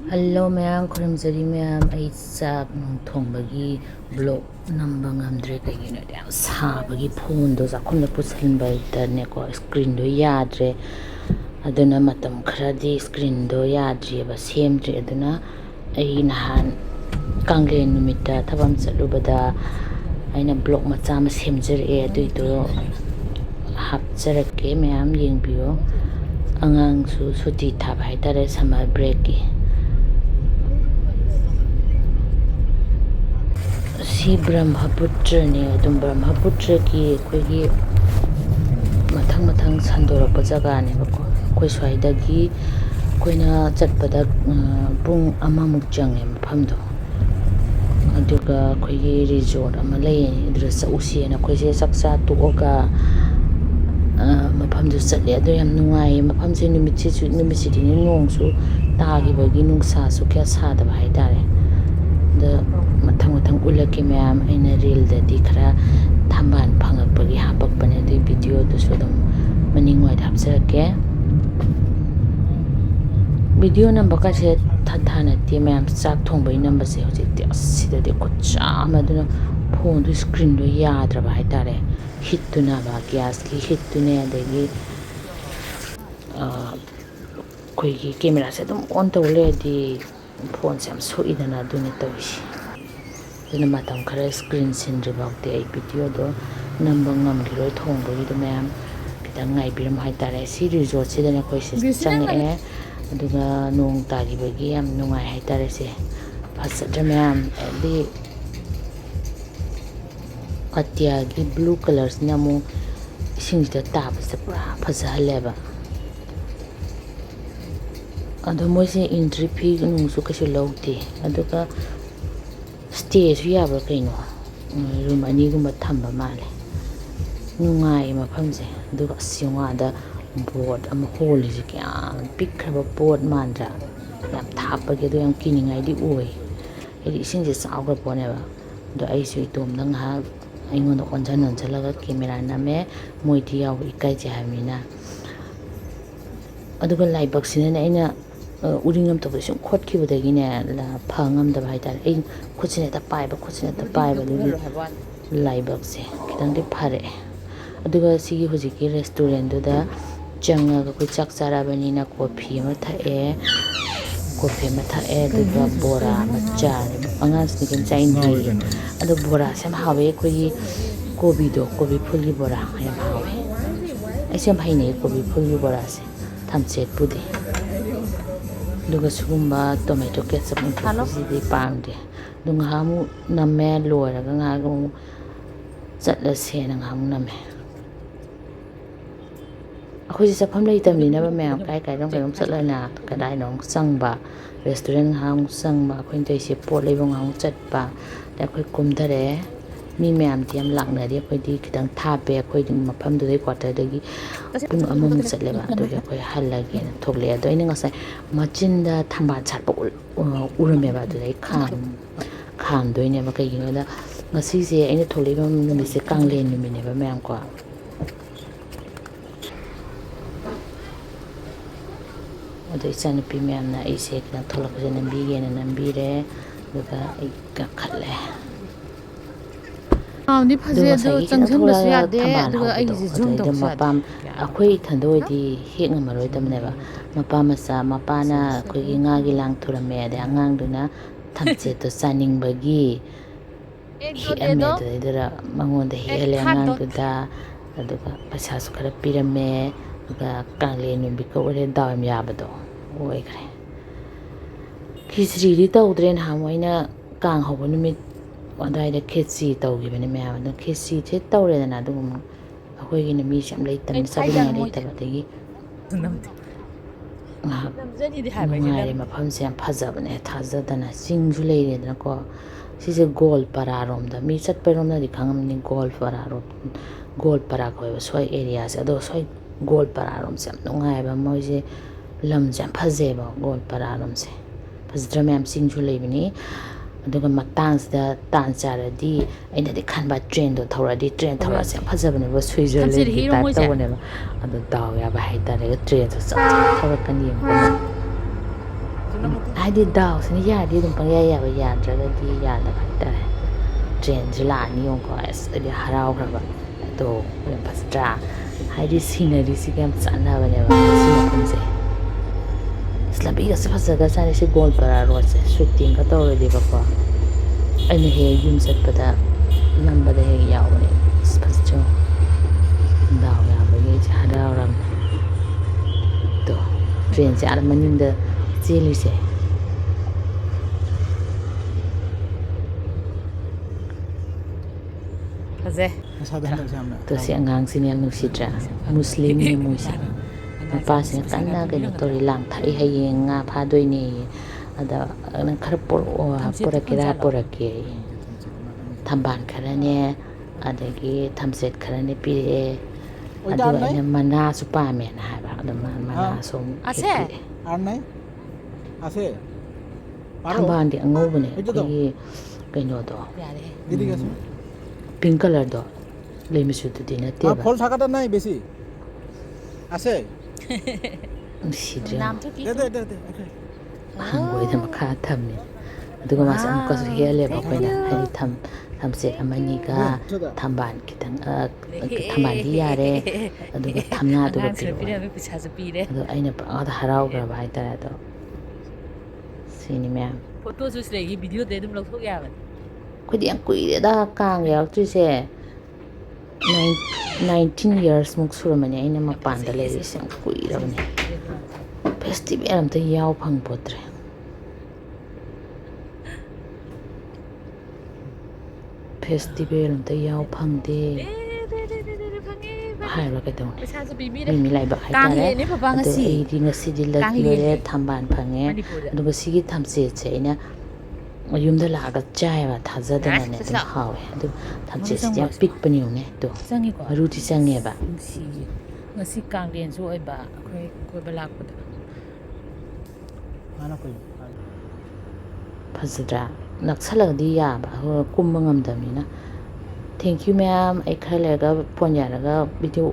Hello mayam khurumjari mayam ai chak nung thongbagi blog namba ngamdre kaigina yam sabagi phone do zakhumna pusilba itane ko screen do yadre aduna matam kharadi screen do yadre ba semdre aduna ai nahan kanglen numita thabam chalubada aina blog macha ma semjare aduido hapjarake mayam yengbiyu angang su suti thaba haitare summer break ki si Brahmaputra ne adum Brahmaputra ki koigi mathang sandorappa jaga ne bako koi swaidagi koina chatpada pung amamuk change mafamdo aduga koigi resort ama lei dress usi na koise saksa tuoga mafamdu chatle ado yam nungai mafamse numitsi ni nongsu tagibagi nungsa su kya sadaba haidare da mathang ulaki mayam aina reel da dikhara thamban phangapagi hapakpane du video du sudum maningwai hapjarake video number ka se thana ti mayam chak thongbai number se hojik sida de kocha maduna phone du screen do yadra ba haitare hit tuna ba gas ki hit tune adegi koigi camera se dum on tawle di phone sam soidana duni tawisi duna matam khara screen sin ribakte ai video do namba ngamgiroi thongbagi do mayam kitang ngai biram haitare si resort se dana koi se change aduga nong tagibagi yam nungai haitare se phasatra mayam di atyagi blue colors namu singda tab se pura phajaleba ado moise entry fee nung su kasu lawte aduga stay su yabra kaino room ani gumba thamba male nungai mafamse aduga singa da board ama hole ji kya pikraba board mandra yam thapage do yam kiningai di oi edi singje sawga poneba do ai su itom nang ha aingon do onjan chalaga camera name moiti yaw ikai je hamina aduga laibak sinena aina uringam to sum khotki budagi ne la phangam da bhai tar ei khuchine ta paiba du laibak se kitang de phare aduga sigi hojiki restaurant do da changa ga ko chak charabani na coffee ma thae aduga bora macha angas ni ken chain ni adu bora sam hawe ko yi kobi phuli bora yam hawe ai sam bhai ne kobi phuli bora se thamchet pudi duga sugumba tomato ketchup ni pangde dunga hamu namme loira ga nga go chatla se na hamu namme akhoi ji safam lai tamli na ba mayam kai dong chatla na kadai nong sangba restaurant hang sangba khoin tai se pot leibong hang chatpa da khoi kumdare mi mayam tiam lakna di khoi di kitang thape khoi di mafam du dei quarter dagi pung amam chatleba do khoi halage na thokle ado ina ngasai machinda thamba charpa urame ba do dei kham doine ba kai gina ngasi se aina tholeba numi se kangle numi ne ba mayam ko ado isan pi mayam na ise kana tholak je nambi ge na nambi re duga ai ka khalle ni phaje do changchon da su ya de aduga ai ji zoom do sa mapam akhoi thandoi di hek ngamaroi tamne ba mapa masa mapana khoi gi nga gi lang thurame de angang duna thamche to saning bagi hi ame de dara mangon de hele angang du da aduga pasa su khara pirame aduga kangle nu bi ko re dawam ya bado oi kare kisri ri tawdren hamoina kang hobo numit adai da khesi tawgibane mayam da khesi the tawre na dum akhoi gi na mi sam lei tam sabina lei tabadagi namjani di hai ba ngai mafam se phajabane thajadana singju leire na ko sise gol pararom da mi chat perom da dikhangam ni gol para ko soi area se do soi gol pararom se nungai ba moje lam jam phaje ba gol pararom se phajra mayam singju leibini aduga matans da tan charadi aina de khanba train do thoradi train thora se phajabane ba Switzerland ki type tawne ba adu daw ya ba haitare train so thora kani ꯍꯥꯏꯗꯤ ꯗꯥꯎꯁꯤꯅ ꯌꯥꯔꯗꯤ ꯑꯗꯨꯝ ꯄꯪꯌꯥ ꯌꯥꯕ ꯌꯥꯗ꯭ꯔꯒꯗꯤ ꯌꯥꯗꯕ ꯍꯥꯏꯇꯥꯔꯦ ꯇ꯭ꯔꯦꯟꯁꯦ ꯂꯥꯛꯑꯅꯤ ꯌꯦꯡꯉꯨꯀꯣ ꯑꯁ ꯑꯩꯗꯤ ꯍꯔꯥꯎꯈ꯭ꯔꯕ ꯑꯗꯣ ꯌꯥꯝ ꯐꯖꯗ꯭ꯔꯥ ꯍꯥꯏꯗꯤ ꯁꯤꯅꯔꯤꯁꯤꯒ ꯌꯥꯝ ꯆꯥꯟꯅꯕꯅꯦꯕ ꯁꯤ ꯃꯐꯝꯁꯦ ꯑꯁ ꯂꯝꯕꯤꯒꯁꯦ ꯐꯖꯒ꯭ꯔꯖꯥꯠꯅꯤ ꯁꯤ ꯒꯣꯜꯄꯥꯔꯥ ꯔꯣꯗꯁꯦ ꯁꯨꯇꯤꯡꯒ ꯇꯧꯔꯗꯤꯕꯀꯣ ꯑꯩꯅ ꯍꯦꯛ ꯌꯨꯝ ꯆꯠꯄꯗ ꯅꯝꯕꯗ ꯍꯦꯛ ꯌꯥꯎꯕꯅꯦ ꯑꯁ ꯐꯖꯗ꯭ꯔꯣ ꯗꯥꯎ ꯌꯥꯕꯒꯤ ꯑꯩꯁꯦ ꯍꯔꯥꯎꯔꯕꯅꯦ ꯑꯗꯣ ꯇ꯭ꯔꯦꯟꯁꯦ ꯑꯥꯗ ꯃꯅꯤꯡꯗ ꯆꯦꯜꯂꯤꯁꯦ ꯐꯖꯩ ꯑꯗꯣ ꯁꯤ ꯑꯉꯥꯡꯁꯤꯅ ꯌꯥꯝ ꯅꯨꯡꯁꯤꯗ꯭ꯔꯥ ꯃꯨꯁꯂꯤꯝꯅꯦ ꯃꯣꯏꯁꯦ ꯃꯄꯥꯁꯤꯅ ꯀꯟꯅ ꯀꯩꯅꯣ ꯇꯧꯔꯤ ꯂꯥꯡ ꯊꯥꯛꯏ ꯍꯌꯦꯡ ꯉꯥ ꯐꯥꯗꯣꯏꯅꯦꯌꯦ ꯑꯗ ꯅꯪ ꯈꯔ ꯄꯨꯔꯛꯀꯦꯔꯥ ꯄꯨꯔꯛꯀꯦ ꯊꯝꯕꯥꯜ ꯈꯔꯅꯦ ꯑꯗꯒꯤ ꯊꯝꯆꯦꯠ ꯈꯔꯅꯦ ꯄꯤꯔꯛꯑꯦ ꯑꯗꯨꯒ ꯑꯩꯅ ꯃꯅꯥꯁꯨ ꯄꯥꯝꯃꯦꯅ ꯍꯥꯏꯕ ꯑꯗꯣ ꯃꯅꯥꯁꯨ ꯑꯃꯨꯛ ꯍꯦꯛꯄꯤꯔꯛꯑꯦ ꯊꯝꯕꯥꯜꯗꯤ ꯑꯉꯧꯕꯅꯦ ꯑꯩꯈꯣꯏꯒꯤ ꯀꯩꯅꯣꯗꯣ ꯄꯤꯡ ꯀꯂꯔꯗꯣ ꯂꯩ ꯃꯆꯨꯗꯨꯗꯤ ꯅꯠꯇꯦꯕ ꯅꯨꯡꯁꯤꯗ꯭ꯔꯦ ꯍꯪꯒꯣꯏꯗ ꯃꯈꯥ ꯊꯝꯃꯤ ꯑꯗꯨꯒ ꯃꯥꯁꯦ ꯑꯃꯨꯛꯀꯁꯨ ꯍꯦꯜꯂꯦꯕ ꯑꯩꯈꯣꯏꯅ ꯍꯥꯏꯗꯤ ꯊꯝꯆꯦꯠ ꯑꯃꯅꯤꯒ ꯊꯝꯕꯥꯜ ꯈꯤꯇꯪ ꯊꯝꯕꯥꯜꯗꯤ ꯌꯥꯔꯦ ꯑꯗꯨꯒ ꯊꯝꯅꯥꯗꯨꯒ ꯄꯤꯔꯛꯑꯣ ꯑꯗꯣ ꯑꯩꯅ ꯄꯪꯍꯥꯎꯗ ꯍꯔꯥꯎꯈ꯭ꯔꯕ ꯍꯥꯏꯇꯥꯔꯦ ꯑꯗꯣ ꯁꯤꯅꯤ ꯃꯌꯥꯝ ꯐꯣꯇꯣꯁꯨ ꯁꯤꯗꯒꯤ ꯚꯤꯗꯤꯑꯣꯗꯩ ꯑꯗꯨꯝ ꯂꯧꯊꯣꯛ ꯌꯥꯕꯅꯤ ꯑꯩꯈꯣꯏꯗꯤ ꯌꯥꯝ ꯀꯨꯏꯔꯦꯗ ꯀꯥꯡ ꯌꯥꯎꯔꯛꯇ꯭ꯔꯤꯁꯦ 19 yearsꯃꯨꯛ ꯁꯨꯔꯝꯃꯅꯤ ꯑꯩꯅ ꯃꯄꯥꯟꯗ ꯂꯩꯔꯤꯁꯦ ꯌꯥꯝ ꯀꯨꯏꯔꯕꯅꯦ ꯐꯦꯁꯇꯤꯚꯦꯜ ꯑꯝꯇ ꯌꯥꯎ ꯐꯪꯄꯣꯠꯇ꯭ꯔꯦ ꯐꯦꯁꯇꯤꯚꯦꯜ ꯑꯝꯇ ꯌꯥꯎ ꯐꯪꯗꯦ ꯍꯥꯏꯔꯨꯔ ꯀꯩꯗꯧꯅꯤ ꯃꯤ ꯂꯥꯏꯕꯛ ꯍꯥꯏꯇꯥꯔꯦ ꯑꯗꯣ ꯑꯩꯗꯤ ꯉꯁꯤꯗꯤ ꯂꯛꯀꯤ ꯑꯣꯏꯔꯦ ꯊꯝꯕꯥꯜ ꯐꯪꯉꯦ ꯑꯗꯨꯒ ꯁꯤꯒꯤ ꯊꯝꯆꯦꯠꯁꯦ ꯑꯩꯅ ꯌꯨꯝꯗ ꯂꯥꯛꯑꯒ ꯆꯥꯏꯑꯕ ꯊꯥꯖꯗꯅꯅꯦ ꯑꯗꯨꯝ ꯍꯥꯎꯋꯦ ꯑꯗꯨ ꯊꯝꯆꯦꯠꯁꯤꯗꯤ ꯌꯥꯝ ꯄꯤꯛꯄꯅꯤ ꯌꯦꯡꯉꯨꯅꯦ ꯑꯗꯣ ꯃꯔꯨꯗꯤ ꯆꯪꯉꯦꯕ ꯅꯨꯡꯁꯤꯌꯦ ꯉꯁꯤ ꯀꯥꯡꯂꯦꯟꯁꯨ ꯑꯣꯏꯕ ꯑꯩꯈꯣꯏ ꯀꯣꯏꯕ ꯂꯥꯛꯄꯗ ꯐꯖꯗ꯭ꯔꯥ ꯅꯛꯁꯜꯂꯒꯗꯤ ꯌꯥꯕ ꯀꯨꯝꯕ ꯉꯝꯗꯕꯅꯤꯅ ꯊꯦꯡꯀ꯭ꯌꯨ ꯃꯌꯥꯝ ꯑꯩ ꯈꯔ ꯂꯩꯔꯒ ꯐꯣꯟ ꯌꯥꯔꯒ ꯚꯤꯗꯤꯑꯣ